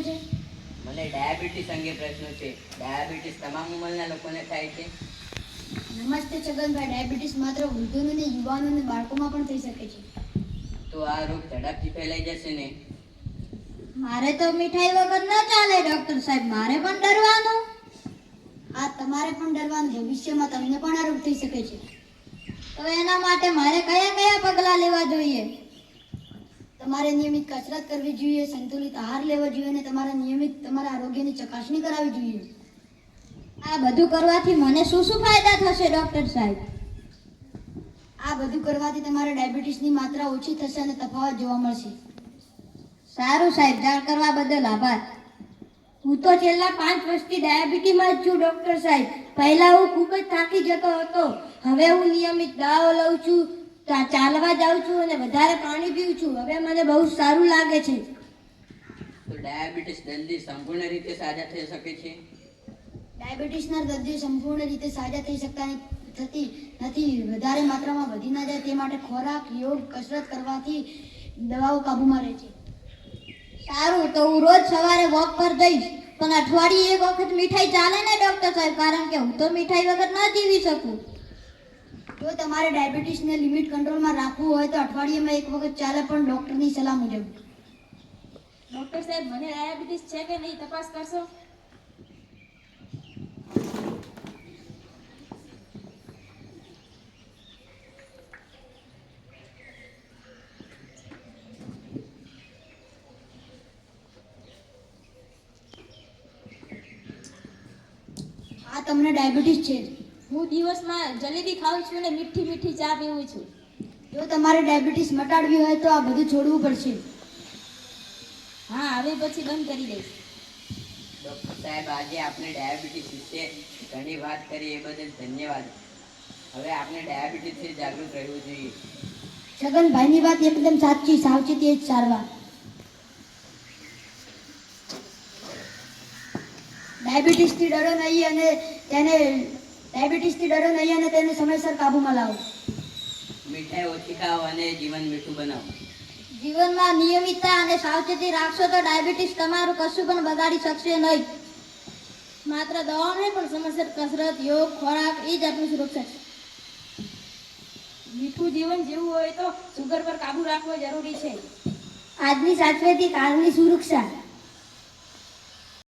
છે? મને ડાયાબિટીસ અંગે પ્રશ્ન છે. ડાયાબિટીસ તમામ ઉંમરના લોકોને થાય છે? નમસ્તે છગનભાઈ, ડાયાબિટીસ માત્ર વૃદ્ધોને, યુવાનો અને બાળકોમાં પણ થઈ શકે છે. તો આ રોગ ઝડપથી ફેલાઈ જશે ને? મારે તો મીઠાઈ વગર ન ચાલે ડોક્ટર સાહેબ, મારે પણ ડરવાનું. આ તમારે પણ ડરવાનું, ભવિષ્યમાં તમને પણ આ રોગ થઈ શકે છે. તો એના માટે મારે કયા કયા પગલાં લેવા જોઈએ? તમારે નિયમિત કસરત કરવી જોઈએ, સંતુલિત આહાર લેવો જોઈએ અને તમારા આરોગ્યની ચકાસણી કરાવવી જોઈએ. આ બધું કરવાથી મને શું શું ફાયદા થશે ડોક્ટર સાહેબ? આ બધું કરવાથી તમારા ડાયાબિટીસની માત્રા ઓછી થશે અને તફાવત જોવા મળશે. સારું સાહેબ, જાણ કરવા બદલ આભાર. હું તો છેલ્લા 5 વર્ષથી ડાયાબિટીમાં જ છું ડોક્ટર સાહેબ. પહેલા હું ખૂબ જ થાકી જતો હતો. હવે હું નિયમિત દવાઓ લઉં છું, ચાલવા જાઉં છું અને વધારે પાણી પીઉં છું. હવે મને બહુ સારું લાગે છે. તો ડાયાબિટીસ દર્દી સંપૂર્ણ રીતે સાજા થઈ શકે છે? ડાયાબિટીસના દર્દીઓ સંપૂર્ણ રીતે સાજા થઈ શકતા નથી. વધારે માત્રામાં વધી ના જાય તે માટે ખોરાક, યોગ, કસરત કરવાથી દવાઓ કાબૂમાં રહે છે. સારું, તો હું રોજ સવારે વોક પર જઈશ. પણ અઠવાડિયે એક વખત મીઠાઈ ચાલે ને ડોક્ટર સાહેબ? કારણ કે હું તો મીઠાઈ વગર ન જીવી શકું. જો તમારે ડાયાબિટીસને લિમિટ કંટ્રોલમાં રાખવું હોય તો અઠવાડિયામાં એક વખત ચાલે, પણ ડૉક્ટરની સલાહ મુજબ. ડોક્ટર સાહેબ, મને ડાયાબિટીસ છે કે નહીં તપાસ કરશો? આ તમને ડાયાબિટીસ છે. હું દિવસમાં જલેબી ખાઉં છું અને મીઠી મીઠી ચા પીવું છું. જો તમારે ડાયાબિટીસ મટાડવી હોય તો આ બધું છોડવું પડશે. હા, હવે પછી બંધ કરી દઈશ. ડૉક્ટર સાહેબ, આજે આપણે ડાયાબિટીસ વિશે ઘણી વાત કરી એ બદલ ધન્યવાદ. હવે આપણે ડાયાબિટીસથી જાગૃત રહેવું જોઈએ. છગનભાઈની વાત એકદમ સાચી. સાવચેતી એ જ સારવાર. ડાયાબિટીસથી ડરો નહીં અને તેને સમયસર કાબૂમાં લાવો. મીઠાઈ ઓછી ખાઓ અને જીવન મીઠું બનાવો. જીવનમાં નિયમિતતા અને સાવચેતી રાખશો તો ડાયાબિટીસ તમારું કશું પણ બગાડી શકશે નહીં. માત્ર દવાઓ નહીં, પણ સમયસર કસરત, યોગ, ખોરાક એ જ આપણી સુરક્ષા છે. મીઠું જીવન જીવવું હોય તો સુગર પર કાબુ રાખવો જરૂરી છે. આજની સાચવેતી કાલની સુરક્ષા.